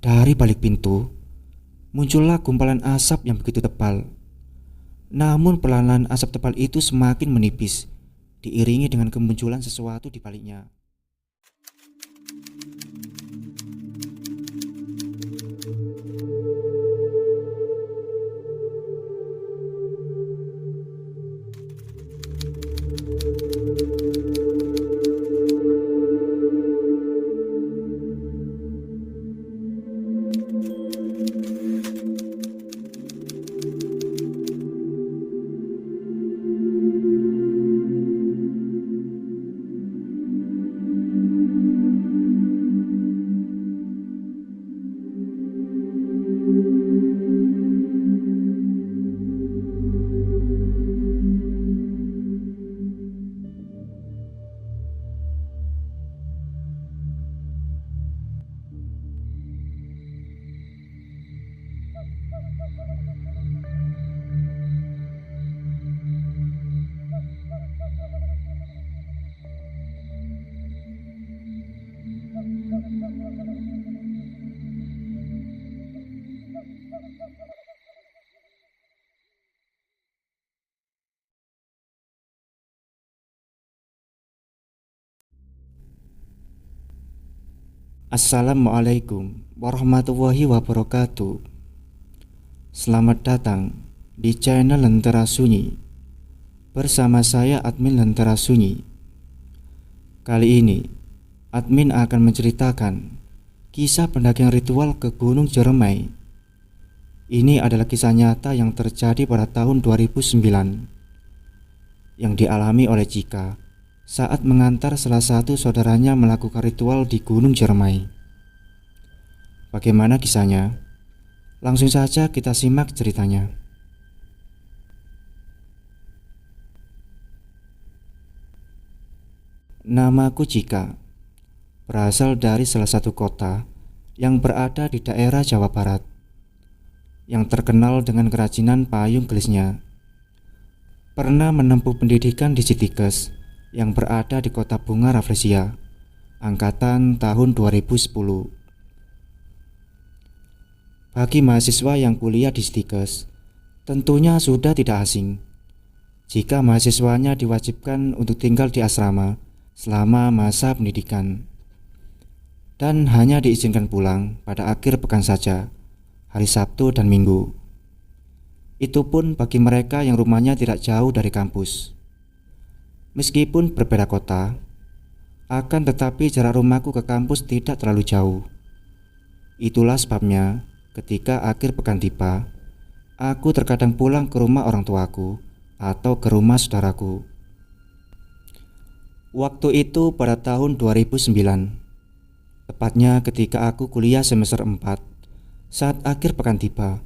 Dari balik pintu, muncullah gumpalan asap yang begitu tebal. Namun perlahan asap tebal itu semakin menipis, diiringi dengan kemunculan sesuatu di baliknya. Assalamualaikum warahmatullahi wabarakatuh. Selamat datang di channel Lentera Sunyi. Bersama saya admin Lentera Sunyi. Kali ini admin akan menceritakan kisah pendakian ritual ke Gunung Ciremai. Ini adalah kisah nyata yang terjadi pada tahun 2009 yang dialami oleh Cika saat mengantar salah satu saudaranya melakukan ritual di Gunung Ciremai. Bagaimana kisahnya? Langsung saja kita simak ceritanya. Namaku Cika, berasal dari salah satu kota yang berada di daerah Jawa Barat, yang terkenal dengan kerajinan payung gelisnya. Pernah menempuh pendidikan di Citikes yang berada di Kota Bunga Rafflesia, angkatan tahun 2010. Bagi mahasiswa yang kuliah di Citikes, tentunya sudah tidak asing jika mahasiswanya diwajibkan untuk tinggal di asrama selama masa pendidikan, dan hanya diizinkan pulang pada akhir pekan saja, hari Sabtu dan Minggu. Itu pun bagi mereka yang rumahnya tidak jauh dari kampus. Meskipun berbeda kota, akan tetapi jarak rumahku ke kampus tidak terlalu jauh. Itulah sebabnya ketika akhir pekan tiba, aku terkadang pulang ke rumah orang tuaku atau ke rumah saudaraku. Waktu itu pada tahun 2009, tepatnya ketika aku kuliah semester 4. Saat akhir pekan tiba,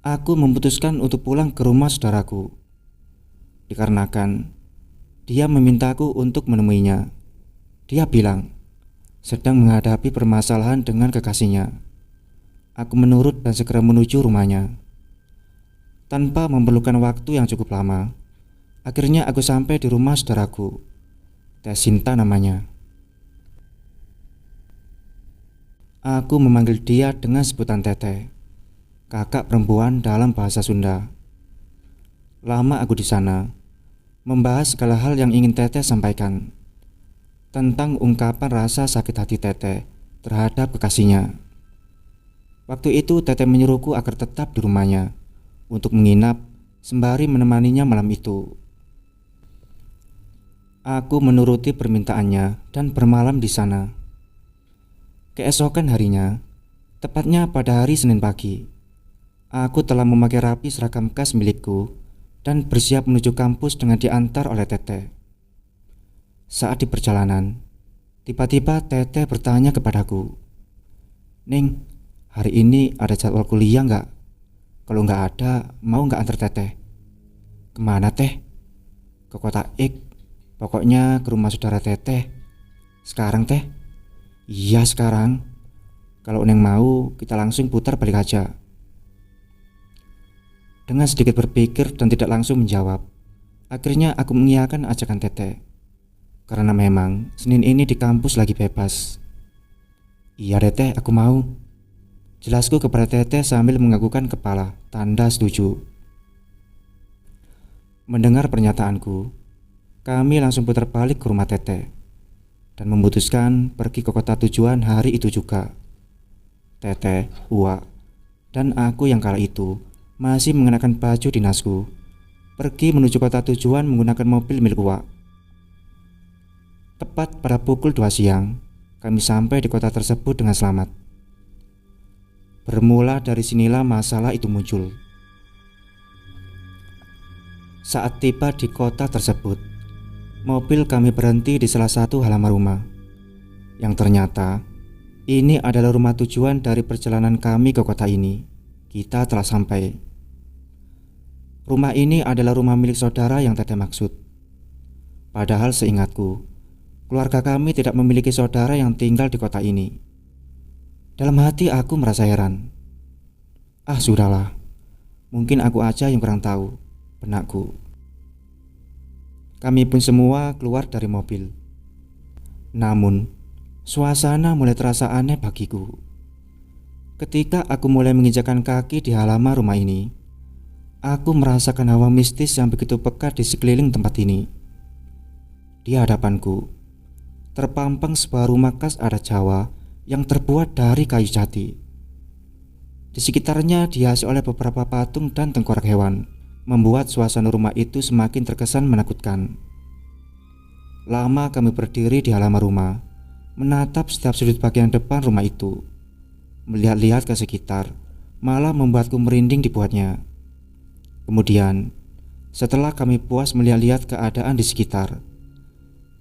aku memutuskan untuk pulang ke rumah saudaraku, dikarenakan dia memintaku untuk menemuinya. Dia bilang sedang menghadapi permasalahan dengan kekasihnya. Aku menurut dan segera menuju rumahnya. Tanpa memerlukan waktu yang cukup lama, akhirnya aku sampai di rumah saudaraku, Teh Sinta namanya. Aku memanggil dia dengan sebutan Teteh, kakak perempuan dalam bahasa Sunda. Lama aku di sana, membahas segala hal yang ingin Teteh sampaikan tentang ungkapan rasa sakit hati Teteh terhadap kekasihnya. Waktu itu Teteh menyuruhku agar tetap di rumahnya untuk menginap sembari menemaninya malam itu. Aku menuruti permintaannya dan bermalam di sana. Keesokan harinya, tepatnya pada hari Senin pagi, aku telah memakai rapi seragam khas milikku dan bersiap menuju kampus dengan diantar oleh Teteh. Saat di perjalanan, tiba-tiba Teteh bertanya kepadaku, "Ning, hari ini ada jadwal kuliah nggak? Kalau nggak ada, mau nggak antar Teteh?" "Kemana Teh?" "Ke kota X, pokoknya ke rumah saudara Teteh." "Sekarang Teh?" "Iya sekarang. Kalau Neng mau, kita langsung putar balik aja." Dengan sedikit berpikir dan tidak langsung menjawab, akhirnya aku mengiyakan ajakan Teteh, karena memang Senin ini di kampus lagi bebas. "Iya deh Teh, aku mau." Jelasku kepada Teteh sambil menganggukkan kepala, tanda setuju. Mendengar pernyataanku, kami langsung putar balik ke rumah Teteh dan memutuskan pergi ke kota tujuan hari itu juga. Teteh, Uwa, dan aku yang kala itu masih mengenakan baju dinasku, pergi menuju kota tujuan menggunakan mobil milik Uwa. Tepat pada pukul 2 siang, kami sampai di kota tersebut dengan selamat. Bermula dari sinilah masalah itu muncul. Saat tiba di kota tersebut, mobil kami berhenti di salah satu halaman rumah, yang ternyata ini adalah rumah tujuan dari perjalanan kami ke kota ini. Kita telah sampai. Rumah ini adalah rumah milik saudara yang Teteh maksud. Padahal seingatku, keluarga kami tidak memiliki saudara yang tinggal di kota ini. Dalam hati aku merasa heran. Sudahlah, mungkin aku aja yang kurang tahu, benakku. Kami pun semua keluar dari mobil. Namun, suasana mulai terasa aneh bagiku. Ketika aku mulai menginjakkan kaki di halaman rumah ini, aku merasakan hawa mistis yang begitu pekat di sekeliling tempat ini. Di hadapanku, terpampang sebuah rumah khas adat Jawa yang terbuat dari kayu jati. Di sekitarnya dihiasi oleh beberapa patung dan tengkorak hewan, membuat suasana rumah itu semakin terkesan menakutkan. Lama kami berdiri di halaman rumah, menatap setiap sudut bagian depan rumah itu. Melihat-lihat ke sekitar malah membuatku merinding dibuatnya. Kemudian, setelah kami puas melihat-lihat keadaan di sekitar,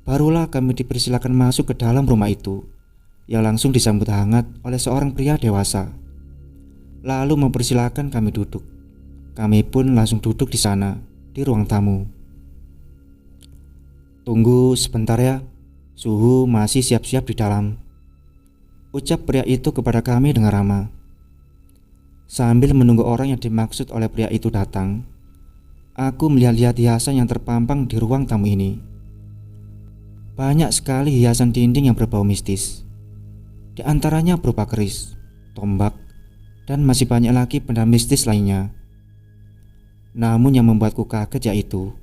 barulah kami dipersilakan masuk ke dalam rumah itu, yang langsung disambut hangat oleh seorang pria dewasa. Lalu mempersilahkan kami duduk. Kami pun langsung duduk di sana, di ruang tamu. Tunggu sebentar ya, suhu masih siap-siap di dalam, ucap pria itu kepada kami dengan ramah. Sambil menunggu orang yang dimaksud oleh pria itu datang, aku melihat-lihat hiasan yang terpampang di ruang tamu ini. Banyak sekali hiasan dinding yang berbau mistis. Di antaranya berupa keris, tombak, dan masih banyak lagi benda mistis lainnya. Namun yang membuatku kaget yaitu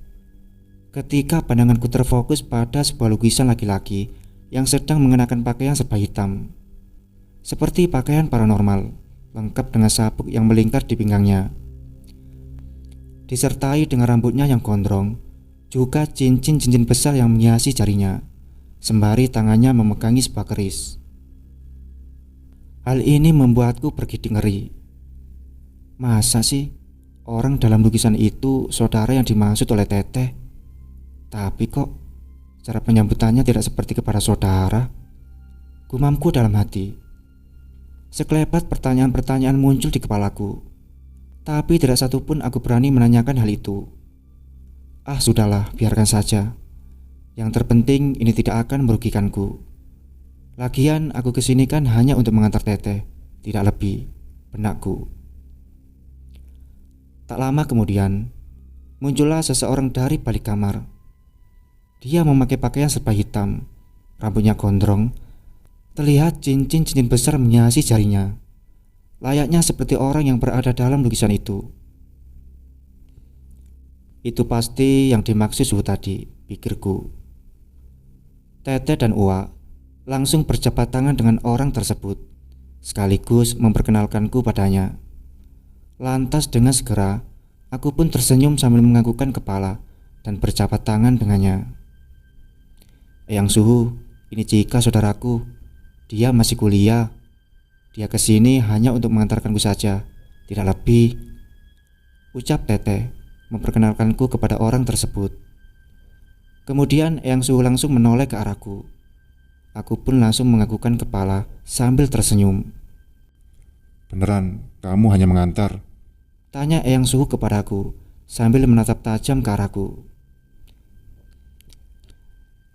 ketika pandanganku terfokus pada sebuah lukisan laki-laki yang sedang mengenakan pakaian serba hitam, seperti pakaian paranormal, lengkap dengan sabuk yang melingkar di pinggangnya, disertai dengan rambutnya yang gondrong, juga cincin-cincin besar yang menghiasi jarinya, sembari tangannya memegangi sebuah keris. Hal ini membuatku bergidik ngeri. Masa sih orang dalam lukisan itu saudara yang dimaksud oleh Teteh? Tapi kok cara penyambutannya tidak seperti kepada saudara? Gumamku dalam hati. Sekelebat pertanyaan-pertanyaan muncul di kepalaku, tapi tidak satupun aku berani menanyakan hal itu. Sudahlah, biarkan saja. Yang terpenting ini tidak akan merugikanku. Lagian aku kesini kan hanya untuk mengantar Teteh, tidak lebih, benakku. Tak lama kemudian, muncullah seseorang dari balik kamar. Dia memakai pakaian serba hitam, rambutnya gondrong, terlihat cincin-cincin besar menghiasi jarinya, layaknya seperti orang yang berada dalam lukisan itu. Itu pasti yang dimaksud suhu tadi, pikirku. Teteh dan Uwa langsung berjabat tangan dengan orang tersebut, sekaligus memperkenalkanku padanya. Lantas dengan segera, aku pun tersenyum sambil menganggukkan kepala dan berjabat tangan dengannya. Eyang Suhu, ini Cika saudaraku. Dia masih kuliah. Dia kesini hanya untuk mengantarkanku saja, tidak lebih, ucap Teteh memperkenalkanku kepada orang tersebut. Kemudian Eyang Suhu langsung menoleh ke arahku. Aku pun langsung menganggukkan kepala sambil tersenyum. Beneran, kamu hanya mengantar? Tanya Eyang Suhu kepadaku sambil menatap tajam ke arahku.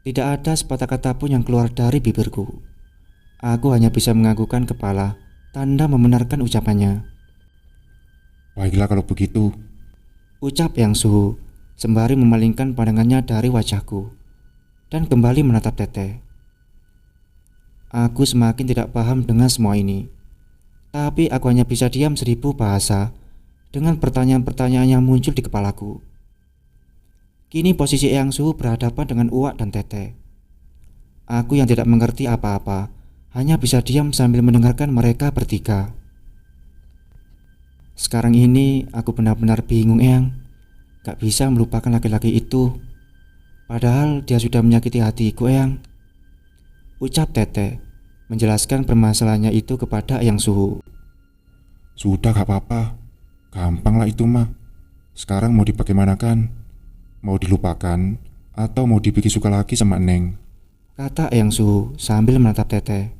Tidak ada sepatah kata pun yang keluar dari bibirku. Aku hanya bisa menganggukkan kepala, tanda membenarkan ucapannya. Baiklah kalau begitu, ucap Eyang Suhu sembari memalingkan pandangannya dari wajahku dan kembali menatap Teteh. Aku semakin tidak paham dengan semua ini. Tapi aku hanya bisa diam 1000 bahasa dengan pertanyaan-pertanyaan yang muncul di kepalaku. Kini posisi Eyang Suhu berhadapan dengan Uwak dan Tete. Aku yang tidak mengerti apa-apa hanya bisa diam sambil mendengarkan mereka bertiga. Sekarang ini aku benar-benar bingung, Eyang. Gak bisa melupakan laki-laki itu. Padahal dia sudah menyakiti hatiku, Eyang. Ucap Tete menjelaskan permasalahannya itu kepada Eyang Suhu. Sudah gak apa-apa, gampang lah itu mah. Sekarang mau dibagaimanakan? Mau dilupakan atau mau dibikin suka lagi sama Neng? Kata Eyang Suhu sambil menatap Tete.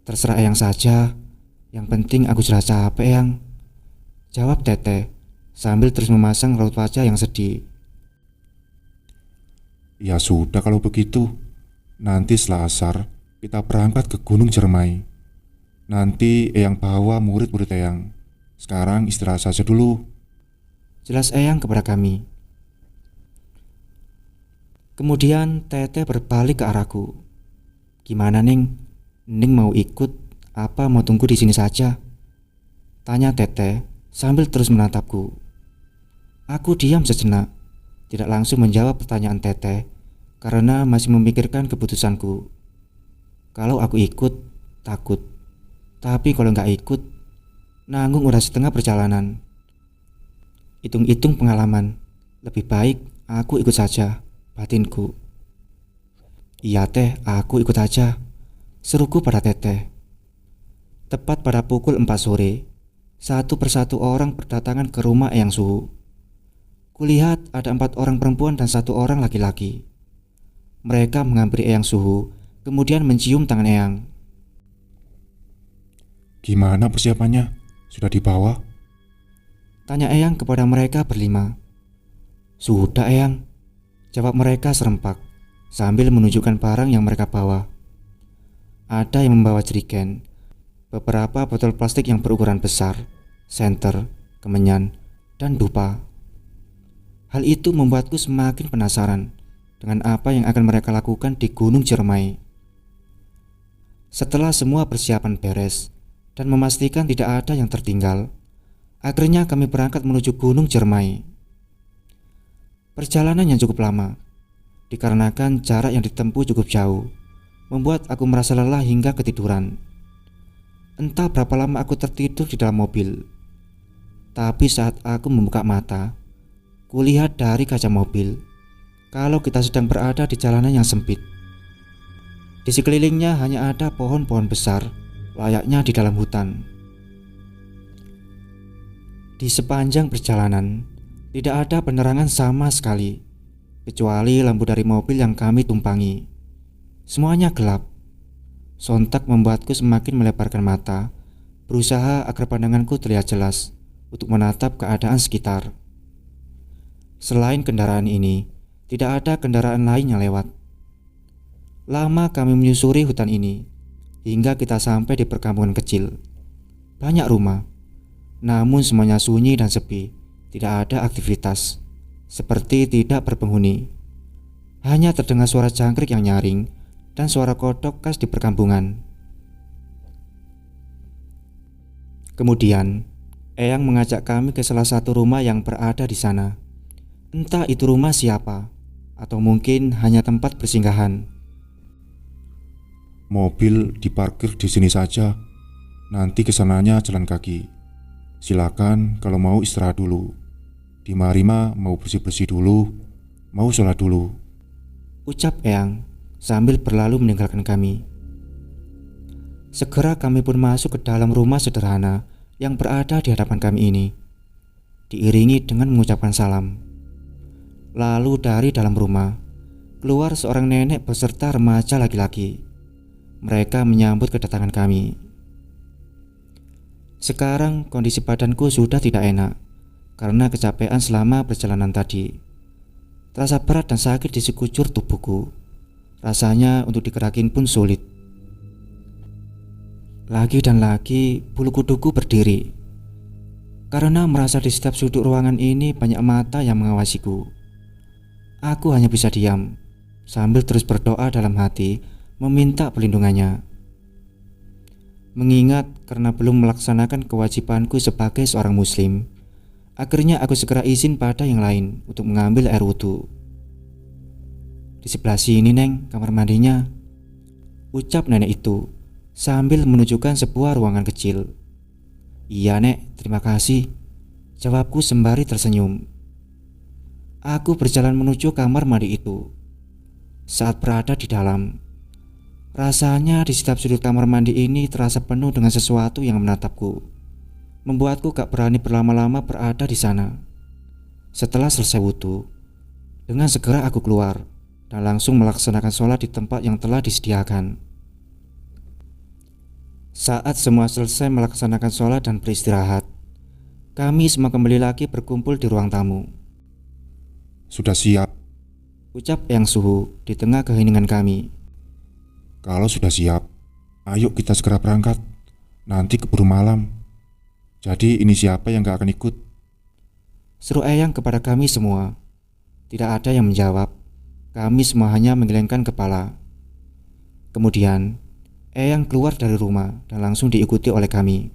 Terserah Eyang saja, yang penting aku sudah capek, Eyang. Jawab Tete sambil terus memasang raut wajah yang sedih. Ya sudah kalau begitu, nanti setelah asar kita berangkat ke Gunung Cermai. Nanti Eyang bawa murid-murid Eyang. Sekarang istirahat saja dulu. Jelas Eyang kepada kami. Kemudian Tete berbalik ke arahku. Gimana, Ning? Ning mau ikut apa mau tunggu di sini saja? Tanya Tete sambil terus menatapku. Aku diam sejenak, tidak langsung menjawab pertanyaan Tete karena masih memikirkan keputusanku. Kalau aku ikut, takut. Tapi kalau nggak ikut, nanggung udah setengah perjalanan. Hitung-hitung pengalaman, lebih baik aku ikut saja, batinku. Iya teh, aku ikut aja, seruku pada Tete. Tepat pada pukul 4 sore, satu persatu orang berdatangan ke rumah Eyang Suhu. Kulihat ada 4 orang perempuan dan 1 orang laki-laki. Mereka menghampiri Eyang Suhu, kemudian mencium tangan Eyang. Gimana persiapannya? Sudah dibawa? Tanya Eyang kepada mereka berlima. Sudah, Eyang, jawab mereka serempak sambil menunjukkan barang yang mereka bawa. Ada yang membawa jerigen, beberapa botol plastik yang berukuran besar, senter, kemenyan, dan dupa. Hal itu membuatku semakin penasaran dengan apa yang akan mereka lakukan di Gunung Cermai. Setelah semua persiapan beres dan memastikan tidak ada yang tertinggal, akhirnya kami berangkat menuju Gunung Cermai. Perjalanan yang cukup lama, dikarenakan jarak yang ditempuh cukup jauh, membuat aku merasa lelah hingga ketiduran. Entah berapa lama aku tertidur di dalam mobil. Tapi saat aku membuka mata, kulihat dari kaca mobil kalau kita sedang berada di jalanan yang sempit. Di sekelilingnya hanya ada pohon-pohon besar, layaknya di dalam hutan. Di sepanjang perjalanan, tidak ada penerangan sama sekali, kecuali lampu dari mobil yang kami tumpangi. Semuanya gelap. Sontak membuatku semakin melebarkan mata, berusaha agar pandanganku terlihat jelas untuk menatap keadaan sekitar. Selain kendaraan ini, tidak ada kendaraan lain yang lewat. Lama kami menyusuri hutan ini, hingga kita sampai di perkampungan kecil. Banyak rumah, namun semuanya sunyi dan sepi, tidak ada aktivitas, seperti tidak berpenghuni. Hanya terdengar suara jangkrik yang nyaring dan suara kodok khas di perkampungan. Kemudian, Eyang mengajak kami ke salah satu rumah yang berada di sana. Entah itu rumah siapa, atau mungkin hanya tempat persinggahan. Mobil diparkir di sini saja. Nanti kesananya jalan kaki. Silakan kalau mau istirahat dulu. Di Marima mau bersih-bersih dulu, mau sholat dulu. Ucap Eyang sambil berlalu meninggalkan kami. Segera kami pun masuk ke dalam rumah sederhana yang berada di hadapan kami ini, diiringi dengan mengucapkan salam. Lalu dari dalam rumah keluar seorang nenek beserta remaja laki-laki. Mereka menyambut kedatangan kami. Sekarang kondisi badanku sudah tidak enak karena kecapean selama perjalanan tadi. Terasa berat dan sakit di sekujur tubuhku. Rasanya untuk digerakin pun sulit. Lagi dan lagi bulu kuduku berdiri karena merasa di setiap sudut ruangan ini banyak mata yang mengawasiku. Aku hanya bisa diam sambil terus berdoa dalam hati, meminta perlindungannya. Mengingat karena belum melaksanakan kewajibanku sebagai seorang muslim, akhirnya aku segera izin pada yang lain untuk mengambil air wudhu. Di sebelah sini Neng, kamar mandinya, ucap nenek itu sambil menunjukkan sebuah ruangan kecil. Iya Nek, terima kasih, jawabku sembari tersenyum. Aku berjalan menuju kamar mandi itu. Saat berada di dalam, rasanya di setiap sudut kamar mandi ini terasa penuh dengan sesuatu yang menatapku, membuatku gak berani berlama-lama berada di sana. Setelah selesai wudhu, dengan segera aku keluar dan langsung melaksanakan sholat di tempat yang telah disediakan. Saat semua selesai melaksanakan sholat dan beristirahat, kami semua kembali lagi berkumpul di ruang tamu. Sudah siap? Ucap Eyang Suhu di tengah keheningan kami. Kalau sudah siap, ayo kita segera berangkat. Nanti keburu malam. Jadi ini siapa yang gak akan ikut? Seru Eyang kepada kami semua. Tidak ada yang menjawab. Kami semua hanya menggelengkan kepala. Kemudian Eyang keluar dari rumah dan langsung diikuti oleh kami,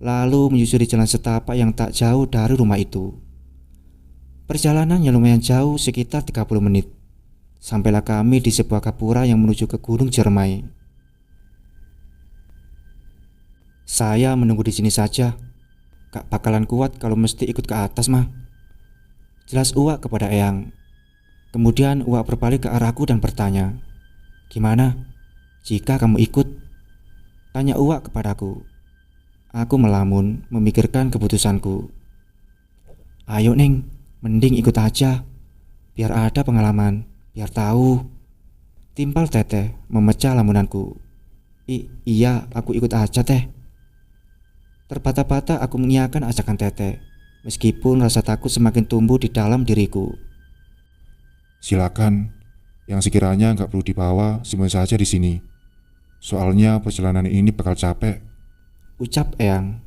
lalu menyusuri jalan setapak yang tak jauh dari rumah itu. Perjalanan yang lumayan jauh, sekitar 30 menit. Sampailah kami di sebuah gapura yang menuju ke Gunung Ciremai. Saya menunggu di sini saja. Gak bakalan kuat kalau mesti ikut ke atas mah, jelas Uwak kepada Eyang. Kemudian Uwak berbalik ke arahku dan bertanya, "Gimana jika kamu ikut?" tanya Uwak kepadaku. Aku melamun memikirkan keputusanku. "Ayo Neng, mending ikut aja. Biar ada pengalaman, biar tahu." Timpal Teteh memecah lamunanku. Iya, aku ikut aja Teh." Terbata-bata aku mengiyakan ajakan Teteh, meskipun rasa takut semakin tumbuh di dalam diriku. Silakan. Yang sekiranya nggak perlu dibawa, simpan saja di sini. Soalnya perjalanan ini bakal capek, ucap Eyang.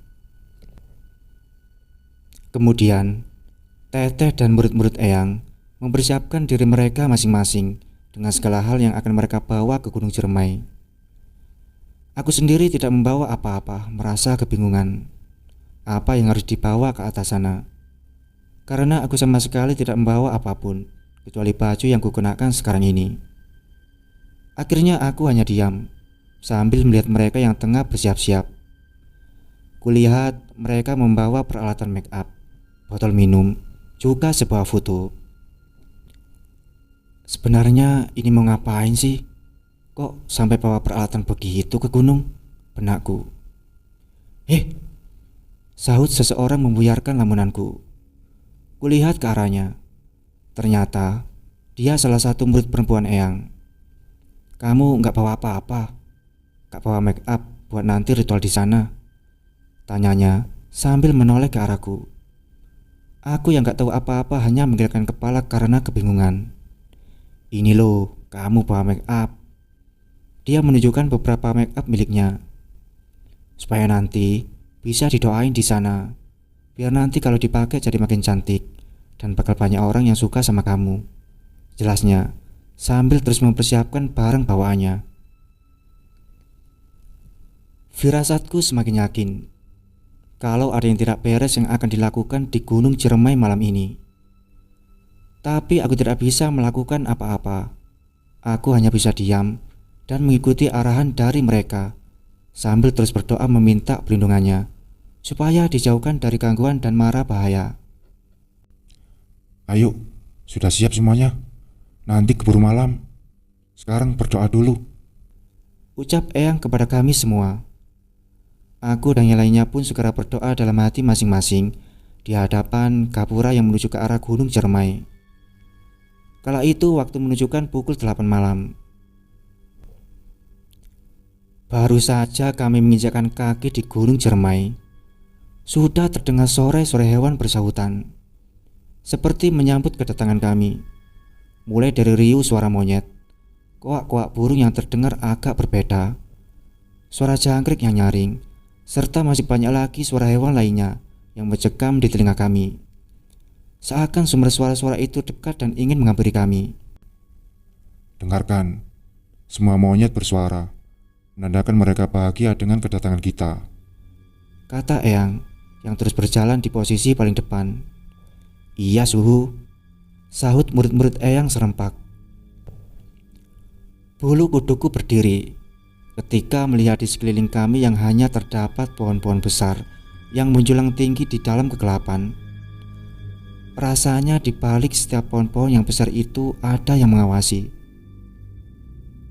Kemudian Teteh dan murid-murid Eyang mempersiapkan diri mereka masing-masing dengan segala hal yang akan mereka bawa ke Gunung Ciremai. Aku sendiri tidak membawa apa-apa, merasa kebingungan apa yang harus dibawa ke atas sana, karena aku sama sekali tidak membawa apapun kecuali baju yang kukenakan sekarang ini. Akhirnya aku hanya diam sambil melihat mereka yang tengah bersiap-siap. Kulihat mereka membawa peralatan make up, botol minum, juga sebuah foto. Sebenarnya ini mau ngapain sih? Kok sampai bawa peralatan begitu ke gunung? Benakku. Sahut seseorang membuyarkan lamunanku. Kulihat ke arahnya. Ternyata dia salah satu murid perempuan Eyang. "Kamu gak bawa apa-apa? Gak bawa make up buat nanti ritual di sana?" tanyanya sambil menoleh ke arahku. Aku yang gak tahu apa-apa hanya menggelengkan kepala karena kebingungan. "Ini loh, kamu bawa make up." Dia menunjukkan beberapa make up miliknya. "Supaya nanti bisa didoain di sana. Biar nanti kalau dipakai jadi makin cantik dan bakal banyak orang yang suka sama kamu," jelasnya sambil terus mempersiapkan barang bawaannya. Firasatku semakin yakin kalau ada yang tidak beres yang akan dilakukan di Gunung Ciremai malam ini. Tapi aku tidak bisa melakukan apa-apa. Aku hanya bisa diam dan mengikuti arahan dari mereka, sambil terus berdoa meminta perlindungannya supaya dijauhkan dari gangguan dan mara bahaya. Ayo, sudah siap semuanya? Nanti keburu malam. Sekarang berdoa dulu, ucap Eyang kepada kami semua. Aku dan yang lainnya pun segera berdoa dalam hati masing-masing di hadapan gapura yang menuju ke arah Gunung Ciremai. Kala itu waktu menunjukkan pukul 8 malam. Baru saja kami menginjakkan kaki di Gunung Ciremai, sudah terdengar sore-sore hewan bersahutan, seperti menyambut kedatangan kami. Mulai dari riuh suara monyet, koak-koak burung yang terdengar agak berbeda, suara jangkrik yang nyaring, serta masih banyak lagi suara hewan lainnya yang mencekam di telinga kami. Seakan sumber suara-suara itu dekat dan ingin menghampiri kami. dengarkan. Semua monyet bersuara. menandakan mereka bahagia dengan kedatangan kita, kata Eyang yang terus berjalan di posisi paling depan. Iya suhu, sahut murid-murid Eyang serempak. Bulu kuduku berdiri ketika melihat di sekeliling kami yang hanya terdapat pohon-pohon besar yang menjulang tinggi di dalam kegelapan. Rasanya di balik setiap pohon-pohon yang besar itu ada yang mengawasi.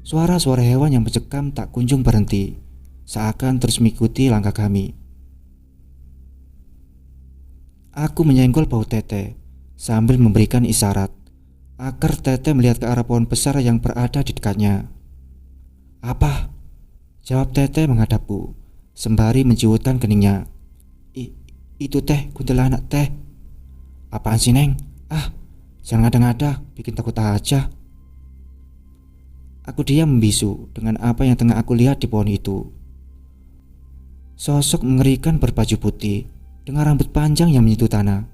Suara-suara hewan yang mencekam tak kunjung berhenti, seakan terus mengikuti langkah kami. Aku menyenggol bau Tete sambil memberikan isyarat agar Tete melihat ke arah pohon besar yang berada di dekatnya. Apa? Jawab Tete menghadapku sembari menciutkan keningnya. Itu teh, kuntilanak teh. Apaan sih Neng? Jangan ngada-ngada, bikin takut aja. Aku diam membisu dengan apa yang tengah aku lihat di pohon itu. Sosok mengerikan berbaju putih dengan rambut panjang yang menyentuh tanah.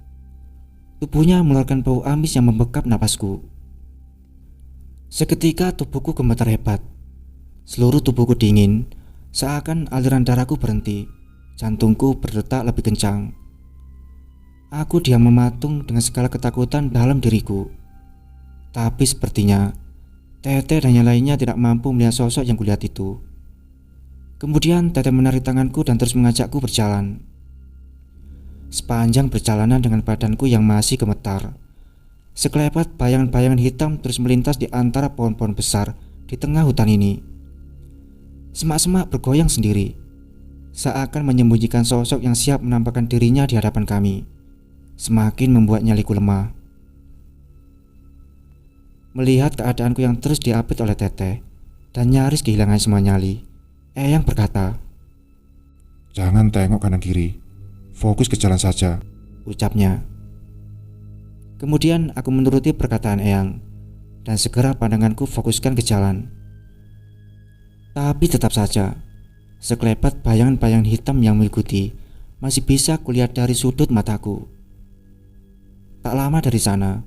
Tubuhnya mengeluarkan bau amis yang membekap napasku. Seketika tubuhku gemetar hebat. Seluruh tubuhku dingin, seakan aliran darahku berhenti. Jantungku berdetak lebih kencang. Aku diam mematung dengan segala ketakutan dalam diriku. Tapi sepertinya Tete dan yang lainnya tidak mampu melihat sosok yang kulihat itu. Kemudian Tete menarik tanganku dan terus mengajakku berjalan. Sepanjang perjalanan dengan badanku yang masih gemetar, sekelebat bayangan-bayangan hitam terus melintas di antara pohon-pohon besar di tengah hutan ini. Semak-semak bergoyang sendiri, seakan menyembunyikan sosok yang siap menampakkan dirinya di hadapan kami. Semakin membuat nyaliku lemah. Melihat keadaanku yang terus diapit oleh Tete dan nyaris kehilangan semua nyali, Eyang berkata, "Jangan tengok kanan kiri, fokus ke jalan saja," ucapnya. Kemudian aku menuruti perkataan Eyang dan segera pandanganku fokuskan ke jalan. Tapi tetap saja, sekelebat bayangan-bayangan hitam yang mengikuti masih bisa kulihat dari sudut mataku. Tak lama dari sana,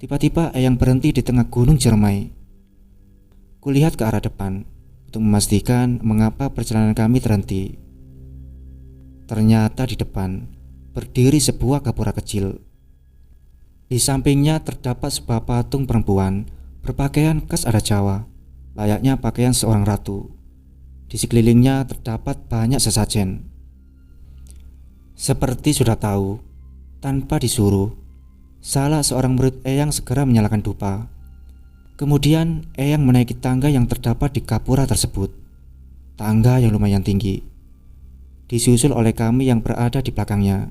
tiba-tiba Eyang berhenti di tengah gunung Ciremai. Kulihat ke arah depan untuk memastikan mengapa perjalanan kami terhenti. Ternyata di depan berdiri sebuah gapura kecil. Di sampingnya terdapat sebuah patung perempuan berpakaian khas adat Jawa, layaknya pakaian seorang ratu. Di sekelilingnya terdapat banyak sesajen. Seperti sudah tahu, tanpa disuruh, salah seorang murid Eyang segera menyalakan dupa. Kemudian Eyang menaiki tangga yang terdapat di gapura tersebut. Tangga yang lumayan tinggi, disusul oleh kami yang berada di belakangnya.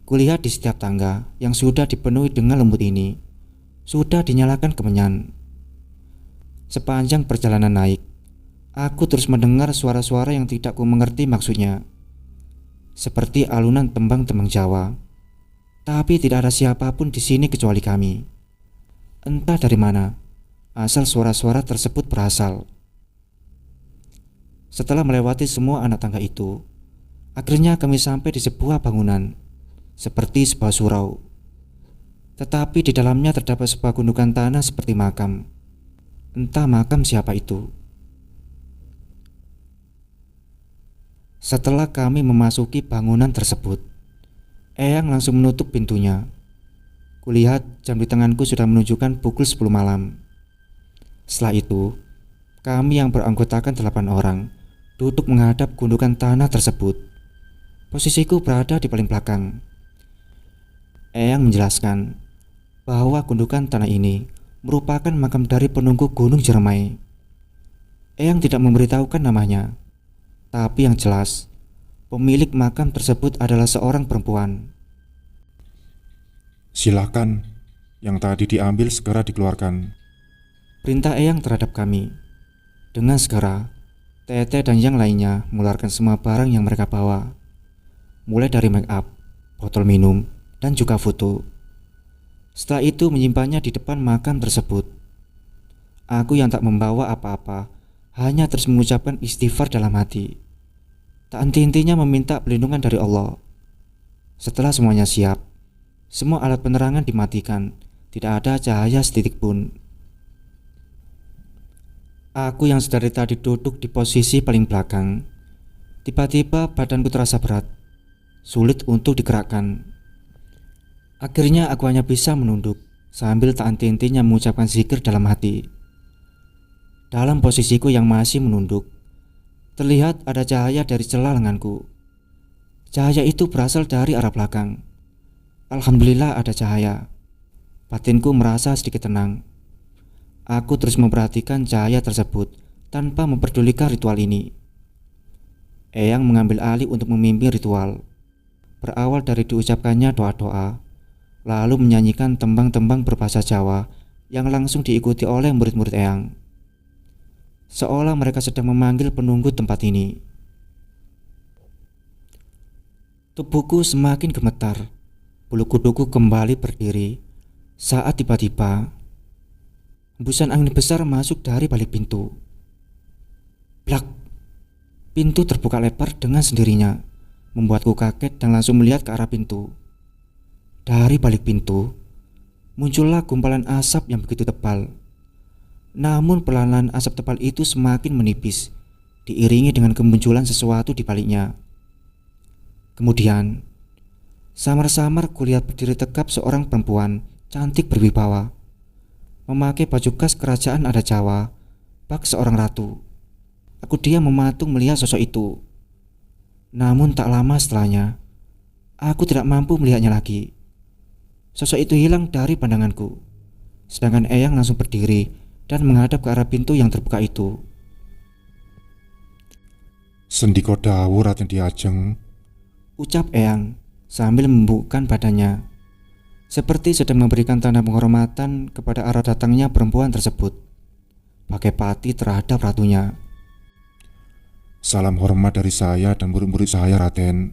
Kulihat di setiap tangga yang sudah dipenuhi dengan lembut ini sudah dinyalakan kemenyan. Sepanjang perjalanan naik, aku terus mendengar suara-suara yang tidak ku mengerti maksudnya, seperti alunan tembang-tembang Jawa. Tapi tidak ada siapapun di sini kecuali kami. Entah dari mana asal suara-suara tersebut berasal. Setelah melewati semua anak tangga itu, akhirnya kami sampai di sebuah bangunan seperti sebuah surau. Tetapi di dalamnya terdapat sebuah gundukan tanah seperti makam. Entah makam siapa itu. Setelah kami memasuki bangunan tersebut, Eyang langsung menutup pintunya. Kulihat jam di tanganku sudah menunjukkan pukul 10 malam. Setelah itu, kami yang beranggotakan 8 orang duduk menghadap gundukan tanah tersebut. Posisiku berada di paling belakang. Eyang menjelaskan bahwa gundukan tanah ini merupakan makam dari penunggu Gunung Ciremai. Eyang tidak memberitahukan namanya, tapi yang jelas pemilik makam tersebut adalah seorang perempuan. "Silakan, yang tadi diambil segera dikeluarkan," perintah Eyang terhadap kami. Dengan segera, Tete dan yang lainnya mengeluarkan semua barang yang mereka bawa, mulai dari make up, botol minum, dan juga foto. Setelah itu menyimpannya di depan makam tersebut. Aku yang tak membawa apa-apa hanya terus mengucapkan istighfar dalam hati. Tak henti-hentinya meminta perlindungan dari Allah. Setelah semuanya siap, semua alat penerangan dimatikan. Tidak ada cahaya setitik pun. Aku yang sedari tadi duduk di posisi paling belakang, tiba-tiba badanku terasa berat, sulit untuk digerakkan. Akhirnya aku hanya bisa menunduk sambil tak henti-hentinya mengucapkan zikir dalam hati. Dalam posisiku yang masih menunduk, terlihat ada cahaya dari celah lenganku. Cahaya itu berasal dari arah belakang. Alhamdulillah ada cahaya. Batinku merasa sedikit tenang. Aku terus memperhatikan cahaya tersebut tanpa memperdulikan ritual ini. Eyang mengambil alih untuk memimpin ritual. Berawal dari diucapkannya doa-doa, lalu menyanyikan tembang-tembang berbahasa Jawa yang langsung diikuti oleh murid-murid Eyang. Seolah mereka sedang memanggil penunggu tempat ini. Tubuhku semakin gemetar. Bulu kuduku kembali berdiri saat tiba-tiba hembusan angin besar masuk dari balik pintu. Blak! Pintu terbuka lebar dengan sendirinya, membuatku kaget dan langsung melihat ke arah pintu. Dari balik pintu, muncullah gumpalan asap yang begitu tebal. Namun perlahan asap tebal itu semakin menipis, diiringi dengan kemunculan sesuatu di baliknya. Kemudian, samar-samar kulihat berdiri tegap seorang perempuan cantik berwibawa, memakai baju khas kerajaan adat Jawa, bak seorang ratu. Aku diam mematung melihat sosok itu. Namun tak lama setelahnya, aku tidak mampu melihatnya lagi. Sosok itu hilang dari pandanganku. Sedangkan Eyang langsung berdiri dan menghadap ke arah pintu yang terbuka itu. Sendika dawuh Raden Ki Ajeng, Ucap Eyang sambil membungkukkan badannya, seperti sedang memberikan tanda penghormatan kepada arah datangnya perempuan tersebut, pakai pati terhadap ratunya. salam hormat dari saya dan murid-murid saya Raden.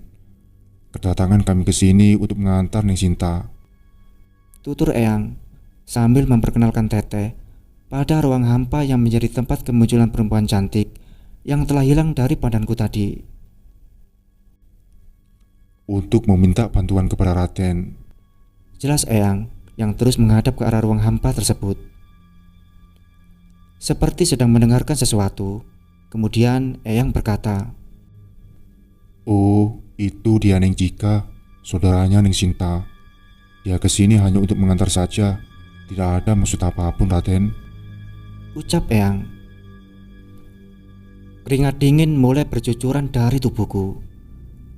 Kedatangan kami ke sini untuk mengantar Ning Sinta. Tutur Eyang sambil memperkenalkan Teteh pada ruang hampa yang menjadi tempat kemunculan perempuan cantik yang telah hilang dari pandanganku tadi. Untuk meminta bantuan kepada Raden. Jelas Eyang yang terus menghadap ke arah ruang hampa tersebut, seperti sedang mendengarkan sesuatu. Kemudian Eyang berkata, Oh, itu dia Ning Jika, saudaranya Ning Sinta. Dia kesini hanya untuk mengantar saja, tidak ada maksud apapun Raden. ucap Eyang. Keringat dingin mulai bercucuran dari tubuhku.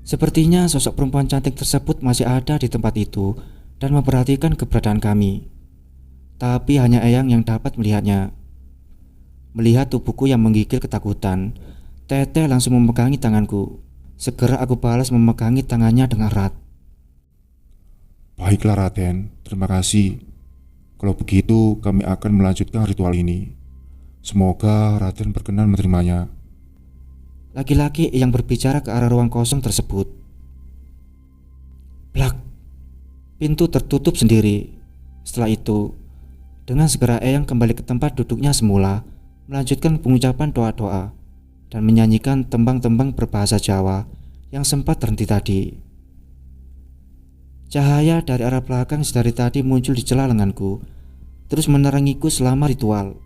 Sepertinya sosok perempuan cantik tersebut masih ada di tempat itu dan memperhatikan keberadaan kami. Tapi hanya Eyang yang dapat melihatnya. Melihat tubuhku yang menggigil ketakutan, Teteh langsung memegangi tanganku. Segera aku balas memegangi tangannya dengan erat. Baiklah Raden, terima kasih. Kalau begitu kami akan melanjutkan ritual ini. Semoga Raden berkenan menerimanya. Laki-laki yang berbicara ke arah ruang kosong tersebut. Blak! Pintu tertutup sendiri. Setelah itu, dengan segera Eyang kembali ke tempat duduknya semula, melanjutkan pengucapan doa-doa dan menyanyikan tembang-tembang berbahasa Jawa yang sempat terhenti tadi. Cahaya dari arah belakang sedari tadi muncul di celah lenganku, terus menerangiku selama ritual.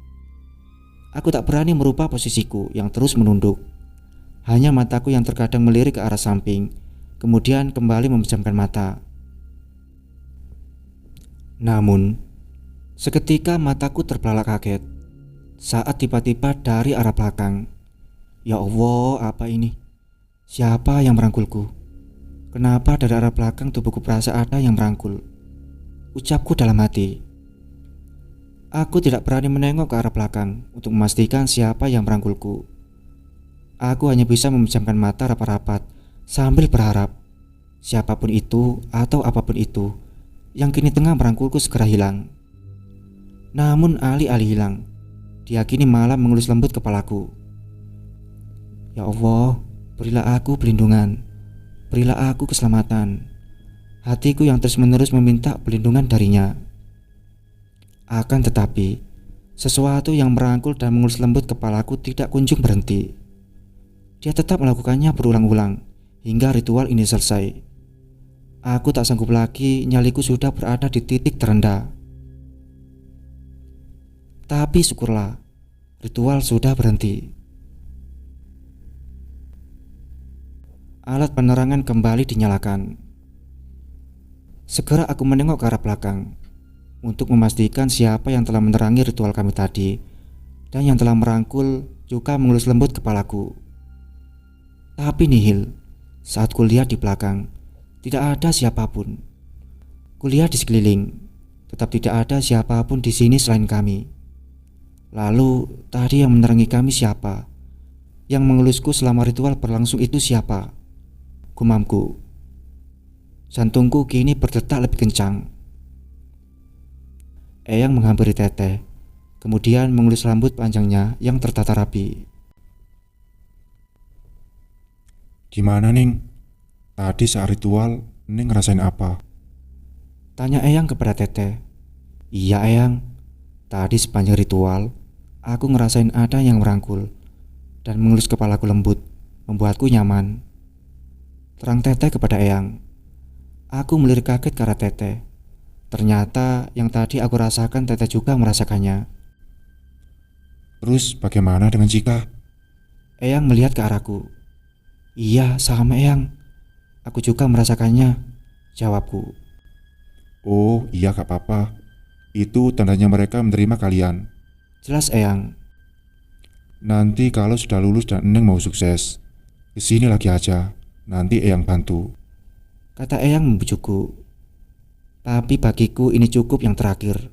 Aku tak berani merubah posisiku yang terus menunduk. Hanya mataku yang terkadang melirik ke arah samping, kemudian kembali memejamkan mata. Namun, seketika mataku terbelalak kaget saat tiba-tiba dari arah belakang. Ya Allah, apa ini? Siapa yang merangkulku? Kenapa dari arah belakang tubuhku perasa ada yang merangkul? Ucapku dalam hati. Aku tidak berani menengok ke arah belakang untuk memastikan siapa yang merangkulku. Aku hanya bisa memejamkan mata rapat-rapat sambil berharap siapapun itu atau apapun itu yang kini tengah merangkulku segera hilang. Namun alih-alih hilang, dia kini malah mengelus lembut kepalaku. Ya Allah, berilah aku perlindungan, berilah aku keselamatan. Hatiku yang terus-menerus meminta perlindungan darinya. Akan tetapi, sesuatu yang merangkul dan mengelus lembut kepalaku tidak kunjung berhenti. Dia tetap melakukannya berulang-ulang hingga ritual ini selesai. Aku tak sanggup lagi, nyaliku sudah berada di titik terendah. Tapi syukurlah, ritual sudah berhenti. Alat penerangan kembali dinyalakan. Segera aku menengok ke arah belakang untuk memastikan siapa yang telah menerangi ritual kami tadi dan yang telah merangkul juga mengelus lembut kepalaku. Tapi nihil, saat kulihat di belakang, tidak ada siapapun. Kulihat di sekeliling, tetap tidak ada siapapun di sini selain kami. Lalu tadi yang menerangi kami siapa? Yang mengelusku selama ritual berlangsung itu siapa? Gumamku. Jantungku kini berdetak lebih kencang. Eyang menghampiri Teteh, kemudian mengelus rambut panjangnya yang tertata rapi. Gimana, Ning? Tadi saat ritual, Ning ngerasain apa? Tanya Eyang kepada Teteh. Iya Eyang, tadi sepanjang ritual, aku ngerasain ada yang merangkul dan mengelus kepalaku lembut, membuatku nyaman. Terang Teteh kepada Eyang. Aku melirik kaget ke arah Teteh. Ternyata yang tadi aku rasakan Teteh juga merasakannya. Terus bagaimana dengan Cika? Eyang melihat ke arahku. Iya sama Eyang, aku juga merasakannya, jawabku. Oh iya, gak apa-apa. Itu tandanya mereka menerima kalian. Jelas Eyang. Nanti kalau sudah lulus dan Neng mau sukses, kesini lagi aja. Nanti Eyang bantu, Kata Eyang membujukku. Tapi bagiku ini cukup yang terakhir.